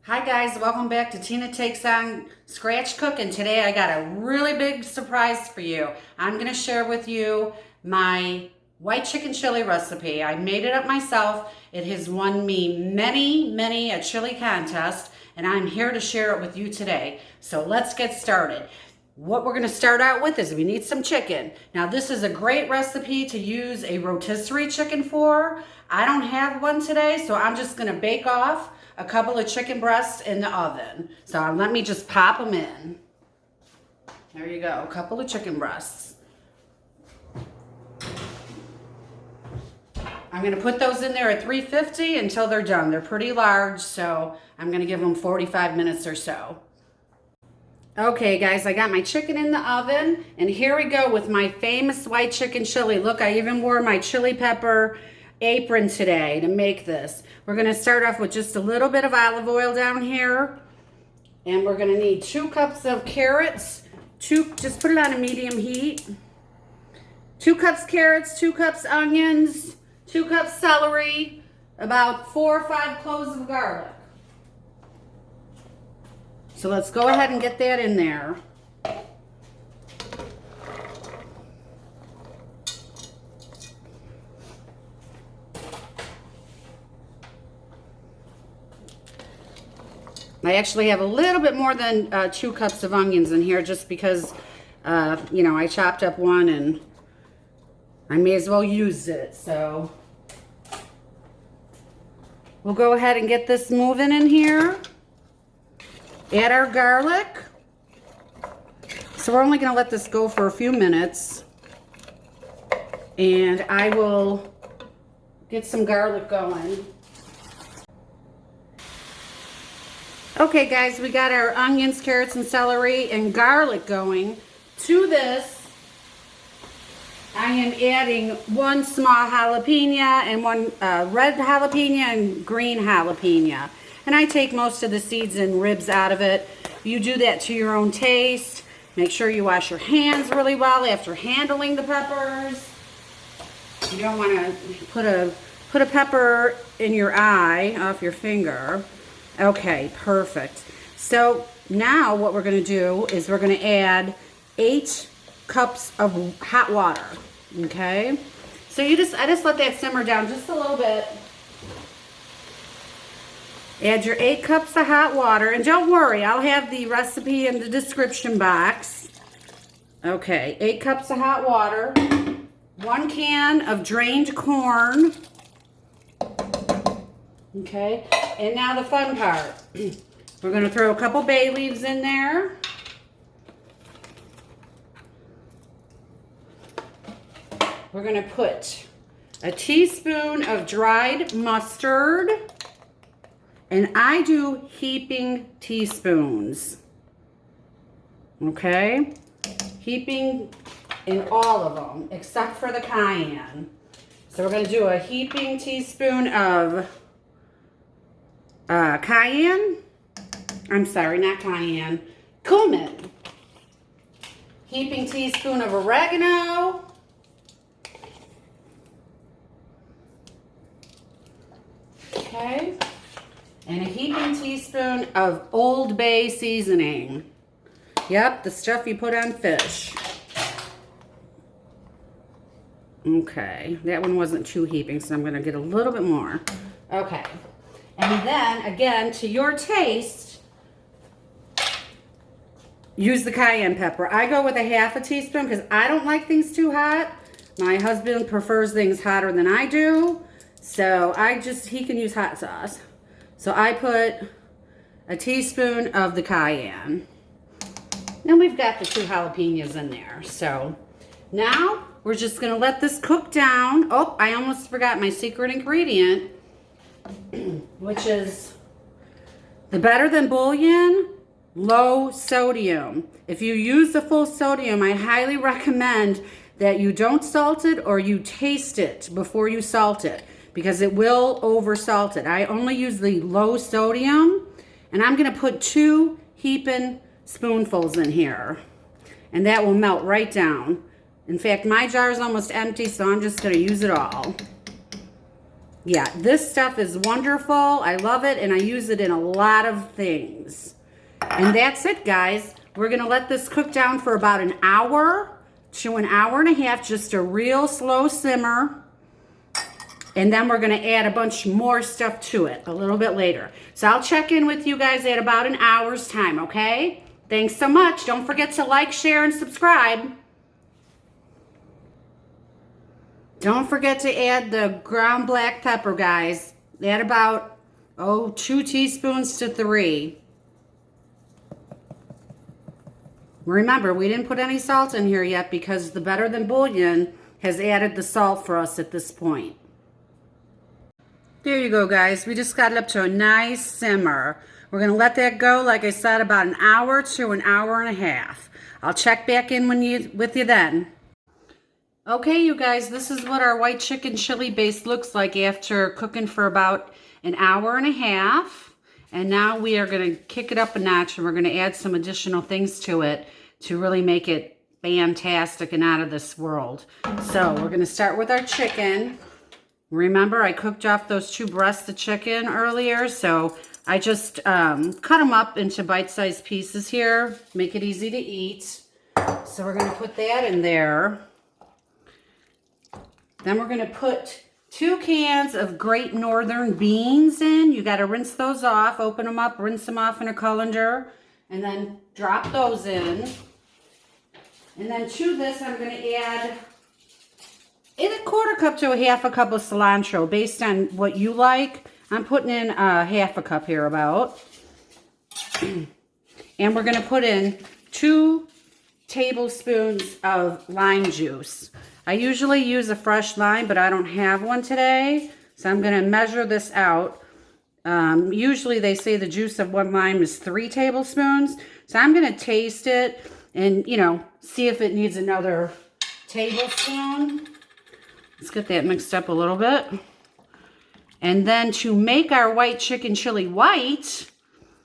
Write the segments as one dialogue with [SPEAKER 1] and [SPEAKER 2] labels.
[SPEAKER 1] Hi guys, welcome back to Tina Takes on Scratch Cook, and today I got a really big surprise for you. I'm going to share with you my white chicken chili recipe. I made it up myself. It has won me many a chili contest, and I'm here to share it with you today. So let's get started. What we're going to start out with is we need some chicken. Now this is a great recipe to use a rotisserie chicken for. I don't have one today, so I'm just going to bake off a couple of chicken breasts in the oven. So let me just pop them in. There you go, a couple of chicken breasts. I'm going to put those in there at 350 until they're done. They're pretty large, so I'm going to give them 45 minutes or so. Okay guys, I got my chicken in the oven, and here we go with my famous white chicken chili. Look, I even wore my chili pepper apron today to make this. We're going to start off with just a little bit of olive oil down here, and we're going to need 2 cups of carrots. Just put it on a medium heat. 2 cups carrots, 2 cups onions, 2 cups celery, about 4 or 5 cloves of garlic. So let's go ahead and get that in there. I actually have a little bit more than 2 cups of onions in here just because, you know, I chopped up one and I may as well use it. So we'll go ahead and get this moving in here. Add our garlic. So we're only going to let this go for a few minutes. And I will get some garlic going. Okay guys, we got our onions, carrots, and celery and garlic going. To this, I am adding 1 small jalapeno and 1 red jalapeno and green jalapeno. And I take most of the seeds and ribs out of it. You do that to your own taste. Make sure you wash your hands really well after handling the peppers. You don't want to put a pepper in your eye off your finger. Okay, perfect. So now what we're going to do is we're going to add 8 cups of hot water. Okay? So I just let that simmer down just a little bit. Add your 8 cups of hot water, and don't worry, I'll have the recipe in the description box. Okay, 8 cups of hot water, 1 can of drained corn. Okay, and now the fun part. We're going to throw a couple bay leaves in there. We're going to put a teaspoon of dried mustard. And I do heaping teaspoons. Okay? Heaping in all of them, except for the cayenne. So we're going to do a heaping teaspoon of cayenne. I'm sorry, not cayenne. Cumin. Heaping teaspoon of oregano. Okay. And a heaping teaspoon of Old Bay seasoning. Yep, the stuff you put on fish. Okay, that one wasn't too heaping, so I'm going to get a little bit more. Okay, and then, again, to your taste, use the cayenne pepper. I go with a half a teaspoon because I don't like things too hot. My husband prefers things hotter than I do, so he can use hot sauce. So I put a teaspoon of the cayenne. Then we've got the 2 jalapenos in there. So now we're just going to let this cook down. Oh, I almost forgot my secret ingredient, which is the Better Than Bullion low sodium. If you use the full sodium, I highly recommend that you don't salt it or you taste it before you salt it, because it will over salt it. I only use the low sodium, and I'm going to put 2 heaping spoonfuls in here, and that will melt right down. In fact, my jar is almost empty, so I'm just going to use it all. Yeah, this stuff is wonderful. I love it, and I use it in a lot of things. And that's it, guys. We're going to let this cook down for about an hour to an hour and a half, just a real slow simmer. And then we're going to add a bunch more stuff to it a little bit later. So I'll check in with you guys at about an hour's time, okay? Thanks so much. Don't forget to like, share, and subscribe. Don't forget to add the ground black pepper, guys. Add about, 2 teaspoons to 3. Remember, we didn't put any salt in here yet because the Better Than Bullion has added the salt for us at this point. There you go, guys. We just got it up to a nice simmer. We're going to let that go, like I said, about an hour to an hour and a half. I'll check back in with you then. Okay, you guys, this is what our white chicken chili base looks like after cooking for about an hour and a half. And now we are going to kick it up a notch, and we're going to add some additional things to it to really make it fantastic and out of this world. So we're going to start with our chicken. Remember, I cooked off those 2 breasts of chicken earlier, so I just cut them up into bite-sized pieces here, make it easy to eat. So we're going to put that in there. Then we're going to put 2 cans of Great Northern beans in. You got to rinse those off, open them up, rinse them off in a colander, and then drop those in. And then to this, I'm going to add a 1/4 cup to a 1/2 cup of cilantro based on what you like. I'm putting in a 1/2 cup here about. And we're going to put in 2 tablespoons of lime juice. I usually use a fresh lime, but I don't have one today. So I'm going to measure this out. Usually they say the juice of 1 lime is 3 tablespoons. So I'm going to taste it and, see if it needs another tablespoon. Let's get that mixed up a little bit. And then to make our white chicken chili white,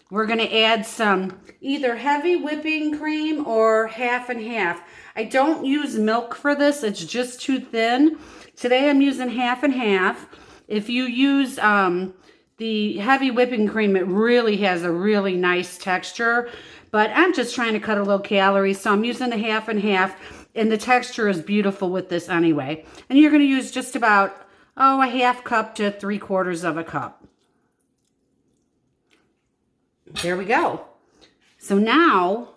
[SPEAKER 1] we're going to add some either heavy whipping cream or half and half. I don't use milk for this. It's just too thin. Today I'm using half and half. If you use the heavy whipping cream, it really has a really nice texture. But I'm just trying to cut a low calories, so I'm using the half and half. And the texture is beautiful with this anyway. And you're going to use just about, a 1/2 cup to 3/4 cup. There we go. So now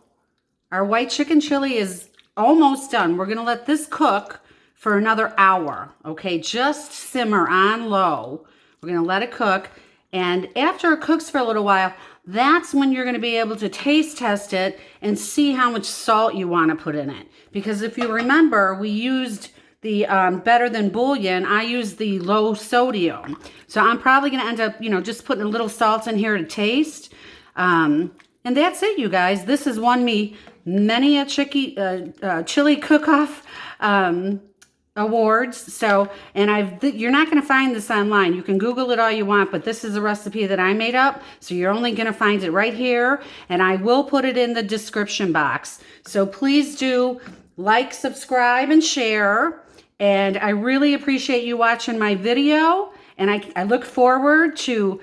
[SPEAKER 1] our white chicken chili is almost done. We're going to let this cook for another hour. Okay, just simmer on low. We're going to let it cook. And after it cooks for a little while, that's when you're going to be able to taste test it and see how much salt you want to put in it. Because if you remember, we used the Better Than Bullion. I used the low sodium. So I'm probably going to end up, just putting a little salt in here to taste. And that's it, you guys. This has won me many a chili cook-off awards. So, and you're not going to find this online. You can Google it all you want, but this is a recipe that I made up. So you're only going to find it right here. And I will put it in the description box. So please do like, subscribe, and share. And I really appreciate you watching my video. And I look forward to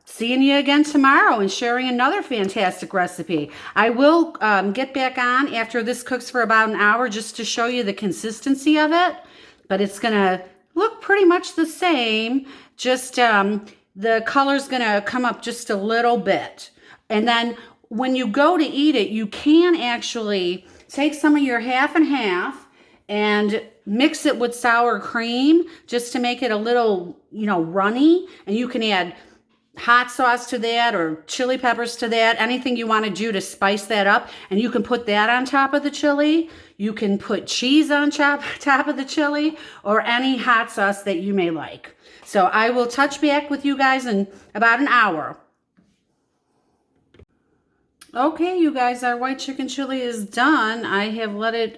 [SPEAKER 1] seeing you again tomorrow and sharing another fantastic recipe. I will get back on after this cooks for about an hour just to show you the consistency of it. But it's going to look pretty much the same. Just the color's going to come up just a little bit. And then when you go to eat it, you can actually take some of your half and half and mix it with sour cream just to make it a little, runny. And you can add hot sauce to that or chili peppers to that, anything you want to do to spice that up. And you can put that on top of the chili. You can put cheese on top of the chili or any hot sauce that you may like. So I will touch back with you guys in about an hour. Okay, you guys, our white chicken chili is done. I have let it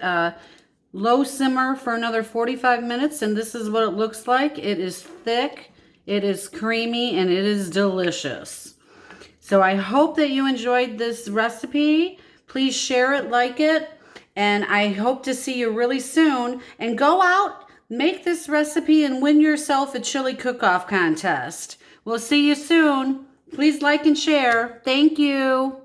[SPEAKER 1] low simmer for another 45 minutes, and this is what it looks like. It is thick, it is creamy, and it is delicious. So I hope that you enjoyed this recipe. Please share it, like it, and I hope to see you really soon. And go out, make this recipe and win yourself a chili cook-off contest. We'll see you soon. Please like and share. Thank you.